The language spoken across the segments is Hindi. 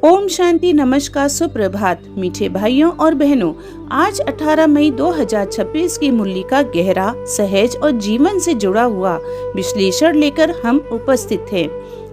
ओम शांति, नमस्कार, सुप्रभात मीठे भाइयों और बहनों। आज 18 मई 2026 की मुरली का गहरा, सहज और जीवन से जुड़ा हुआ विश्लेषण लेकर हम उपस्थित हैं।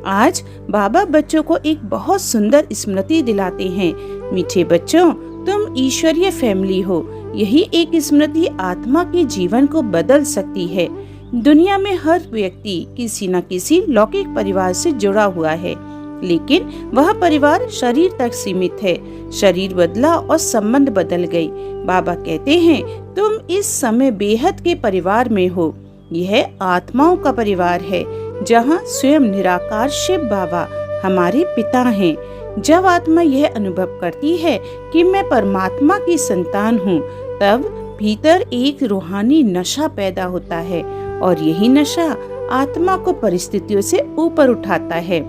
आज बाबा बच्चों को एक बहुत सुंदर स्मृति दिलाते हैं। मीठे बच्चों, तुम ईश्वरीय फैमिली हो। यही एक स्मृति आत्मा के जीवन को बदल सकती है। दुनिया में हर व्यक्ति किसी न किसी लौकिक परिवार से जुड़ा हुआ है, लेकिन वह परिवार शरीर तक सीमित है। शरीर बदला और संबंध बदल गई। बाबा कहते हैं, तुम इस समय बेहद के परिवार में हो। यह आत्माओं का परिवार है, जहाँ स्वयं निराकार शिव बाबा हमारे पिता हैं। जब आत्मा यह अनुभव करती है कि मैं परमात्मा की संतान हूँ, तब भीतर एक रूहानी नशा पैदा होता है, और यही नशा आत्मा को परिस्थितियों से ऊपर उठाता है।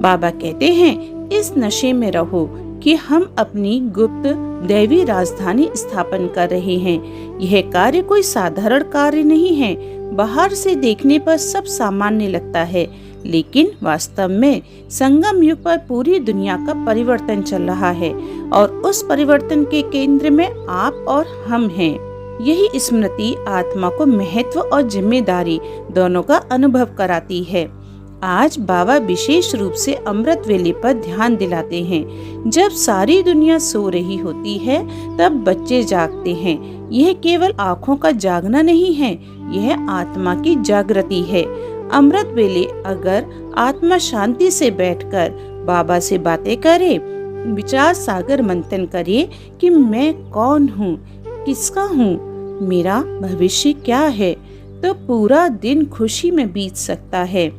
बाबा कहते हैं, इस नशे में रहो कि हम अपनी गुप्त दैवी राजधानी स्थापन कर रहे हैं। यह कार्य कोई साधारण कार्य नहीं है। बाहर से देखने पर सब सामान्य लगता है, लेकिन वास्तव में संगम युग पर पूरी दुनिया का परिवर्तन चल रहा है, और उस परिवर्तन के केंद्र में आप और हम हैं। यही स्मृति आत्मा को महत्व और जिम्मेदारी दोनों का अनुभव कराती है। आज बाबा विशेष रूप से अमृत वेले पर ध्यान दिलाते हैं। जब सारी दुनिया सो रही होती है, तब बच्चे जागते हैं। यह केवल आँखों का जागना नहीं है, यह आत्मा की जागृति है। अमृत वेले अगर आत्मा शांति से बैठकर बाबा से बातें करे, विचार सागर मंथन करे कि मैं कौन हूँ, किसका हूँ, मेरा भविष्य क्या है, तो पूरा दिन खुशी में बीत सकता है।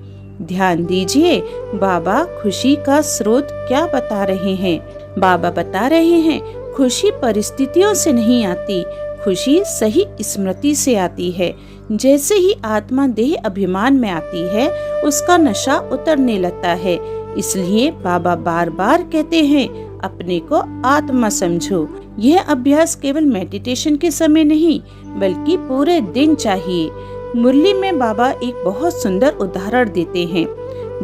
ध्यान दीजिए, बाबा खुशी का स्रोत क्या बता रहे हैं। बाबा बता रहे हैं, खुशी परिस्थितियों से नहीं आती, खुशी सही स्मृति से आती है। जैसे ही आत्मा देह अभिमान में आती है, उसका नशा उतरने लगता है। इसलिए बाबा बार बार कहते हैं, अपने को आत्मा समझो। यह अभ्यास केवल मेडिटेशन के समय नहीं, बल्कि पूरे दिन चाहिए। मुरली में बाबा एक बहुत सुंदर उदाहरण देते हैं।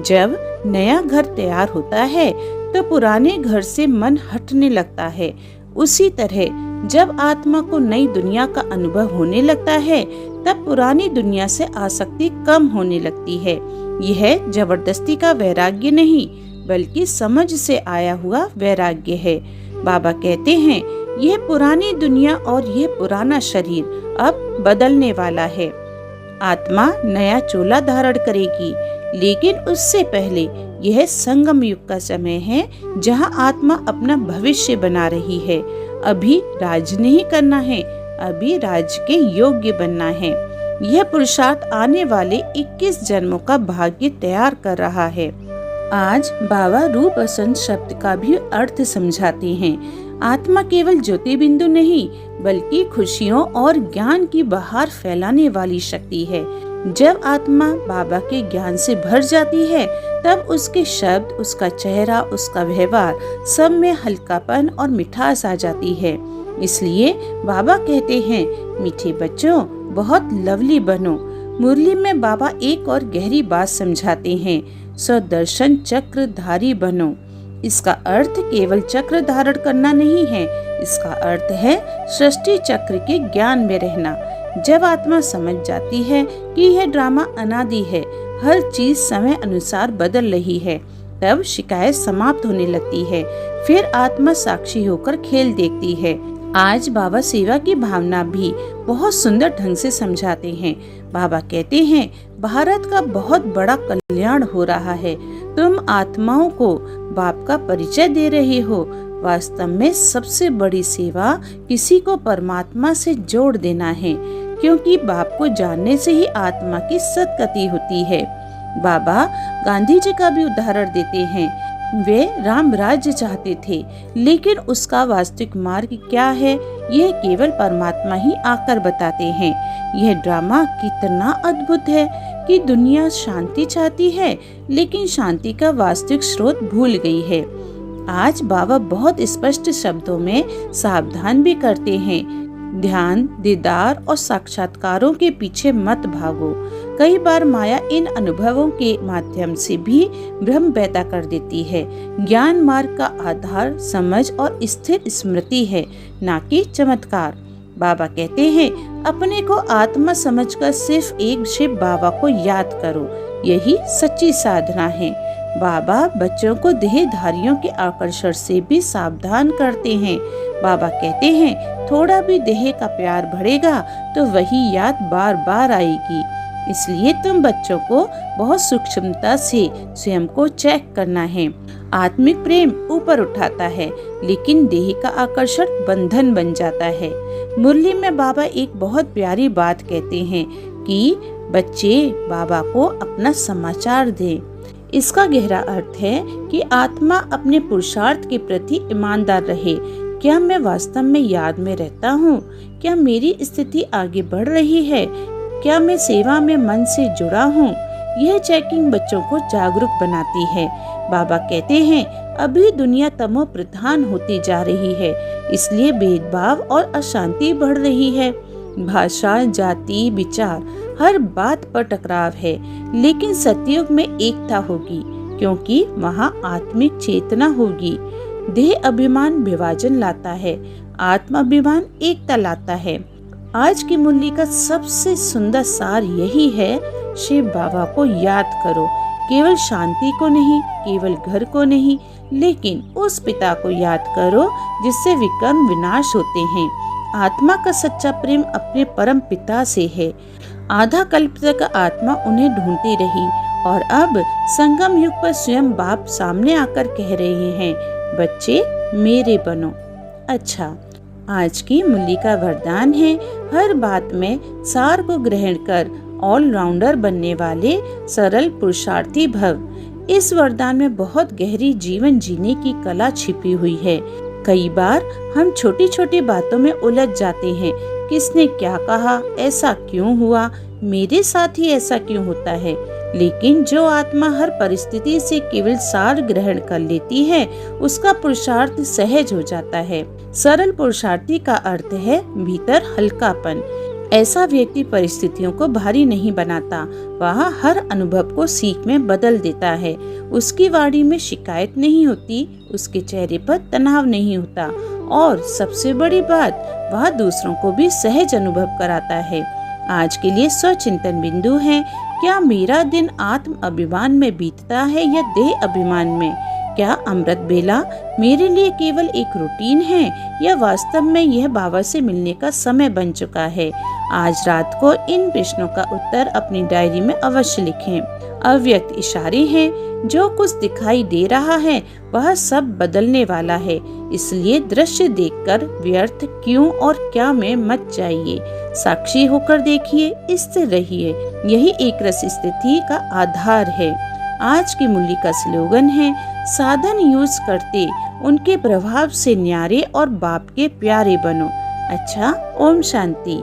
जब नया घर तैयार होता है, तो पुराने घर से मन हटने लगता है। उसी तरह जब आत्मा को नई दुनिया का अनुभव होने लगता है, तब पुरानी दुनिया से आसक्ति कम होने लगती है। यह जबरदस्ती का वैराग्य नहीं, बल्कि समझ से आया हुआ वैराग्य है। बाबा कहते हैं, यह पुरानी दुनिया और यह पुराना शरीर अब बदलने वाला है। आत्मा नया चोला धारण करेगी, लेकिन उससे पहले यह संगम युग का समय है, जहां आत्मा अपना भविष्य बना रही है। अभी राज नहीं करना है, अभी राज के योग्य बनना है। यह पुरुषार्थ आने वाले 21 जन्मों का भाग्य तैयार कर रहा है। आज बाबा रूप असंत शब्द का भी अर्थ समझाते हैं। आत्मा केवल ज्योति बिंदु नहीं, बल्कि खुशियों और ज्ञान की बहार फैलाने वाली शक्ति है। जब आत्मा बाबा के ज्ञान से भर जाती है, तब उसके शब्द, उसका चेहरा, उसका व्यवहार सब में हल्कापन और मिठास आ जाती है। इसलिए बाबा कहते हैं, मीठे बच्चों, बहुत लवली बनो। मुरली में बाबा एक और गहरी बात समझाते हैं, स्वदर्शन चक्रधारी बनो। इसका अर्थ केवल चक्र धारण करना नहीं है, इसका अर्थ है सृष्टि चक्र के ज्ञान में रहना। जब आत्मा समझ जाती है कि यह ड्रामा अनादि है, हर चीज समय अनुसार बदल रही है, तब शिकायत समाप्त होने लगती है। फिर आत्मा साक्षी होकर खेल देखती है। आज बाबा सेवा की भावना भी बहुत सुंदर ढंग से समझाते हैं। बाबा कहते हैं, भारत का बहुत बड़ा कल्याण हो रहा है। तुम आत्माओं को बाप का परिचय दे रहे हो। वास्तव में सबसे बड़ी सेवा किसी को परमात्मा से जोड़ देना है, क्योंकि बाप को जानने से ही आत्मा की सद्गति होती है। बाबा गांधी जी का भी उदाहरण देते हैं। वे राम राज्य चाहते थे, लेकिन उसका वास्तविक मार्ग क्या है, यह केवल परमात्मा ही आकर बताते हैं। यह ड्रामा कितना अद्भुत है कि दुनिया शांति चाहती है, लेकिन शांति का वास्तविक स्रोत भूल गई है। आज बाबा बहुत स्पष्ट शब्दों में सावधान भी करते हैं, ध्यान, दीदार और साक्षात्कारों के पीछे मत भागो। कई बार माया इन अनुभवों के माध्यम से भी भ्रम पैदा कर देती है। ज्ञान मार्ग का आधार समझ और स्थिर स्मृति है, ना कि चमत्कार। बाबा कहते हैं, अपने को आत्मा समझकर सिर्फ एक शिव बाबा को याद करो, यही सच्ची साधना है। बाबा बच्चों को देहधारियों के आकर्षण से भी सावधान करते हैं। बाबा कहते हैं, थोड़ा भी देह का प्यार बढ़ेगा तो वही याद बार बार आएगी। इसलिए तुम बच्चों को बहुत सूक्ष्मता से स्वयं को चेक करना है। आत्मिक प्रेम ऊपर उठाता है, लेकिन देह का आकर्षण बंधन बन जाता है। मुरली में बाबा एक बहुत प्यारी बात कहते हैं कि बच्चे बाबा को अपना समाचार दें। इसका गहरा अर्थ है कि आत्मा अपने पुरुषार्थ के प्रति ईमानदार रहे। क्या मैं वास्तव में याद में रहता हूँ? क्या मेरी स्थिति आगे बढ़ रही है? क्या मैं सेवा में मन से जुड़ा हूँ? यह चेकिंग बच्चों को जागरूक बनाती है। बाबा कहते हैं, अभी दुनिया तमो प्रधान होती जा रही है, इसलिए भेदभाव और अशांति बढ़ रही है। भाषा, जाति, विचार, हर बात पर टकराव है। लेकिन सतयुग में एकता होगी, क्योंकि वहाँ आत्मिक चेतना होगी। देह अभिमान विभाजन लाता है, आत्म अभिमान एकता लाता है। आज की मुरली का सबसे सुंदर सार यही है, शिव बाबा को याद करो। केवल शांति को नहीं, केवल घर को नहीं, लेकिन उस पिता को याद करो जिससे विकर्म विनाश होते हैं। आत्मा का सच्चा प्रेम अपने परम पिता से है। आधा कल्प तक आत्मा उन्हें ढूंढती रही और अब संगम युग पर स्वयं बाप सामने आकर कह रहे हैं, बच्चे मेरे बनो। अच्छा, आज की मुरली का वरदान है, हर बात में सार को ग्रहण कर ऑलराउंडर बनने वाले सरल पुरुषार्थी भव। इस वरदान में बहुत गहरी जीवन जीने की कला छिपी हुई है। कई बार हम छोटी छोटी बातों में उलझ जाते हैं। किसने क्या कहा, ऐसा क्यों हुआ, मेरे साथ ही ऐसा क्यों होता है। लेकिन जो आत्मा हर परिस्थिति से केवल सार ग्रहण कर लेती है, उसका पुरुषार्थ सहज हो जाता है। सरल पुरुषार्थी का अर्थ है भीतर हल्कापन। ऐसा व्यक्ति परिस्थितियों को भारी नहीं बनाता, वह हर अनुभव को सीख में बदल देता है। उसकी वाणी में शिकायत नहीं होती, उसके चेहरे पर तनाव नहीं होता, और सबसे बड़ी बात, वह दूसरों को भी सहज अनुभव कराता है। आज के लिए स्वचिंतन बिंदु है, क्या मेरा दिन आत्म अभिमान में बीतता है या देह अभिमान में? क्या अमृत बेला मेरे लिए केवल एक रूटीन है या वास्तव में यह बाबा से मिलने का समय बन चुका है? आज रात को इन प्रश्नों का उत्तर अपनी डायरी में अवश्य लिखें। अव्यक्त इशारे हैं, जो कुछ दिखाई दे रहा है वह सब बदलने वाला है, इसलिए दृश्य देखकर व्यर्थ क्यों और क्या में मत जाइए। साक्षी होकर देखिए, स्थिर रहिए, यही एक रस स्थिति का आधार है। आज की मुरली का स्लोगन है, साधन यूज करते उनके प्रभाव से न्यारे और बाप के प्यारे बनो। अच्छा, ओम शांति।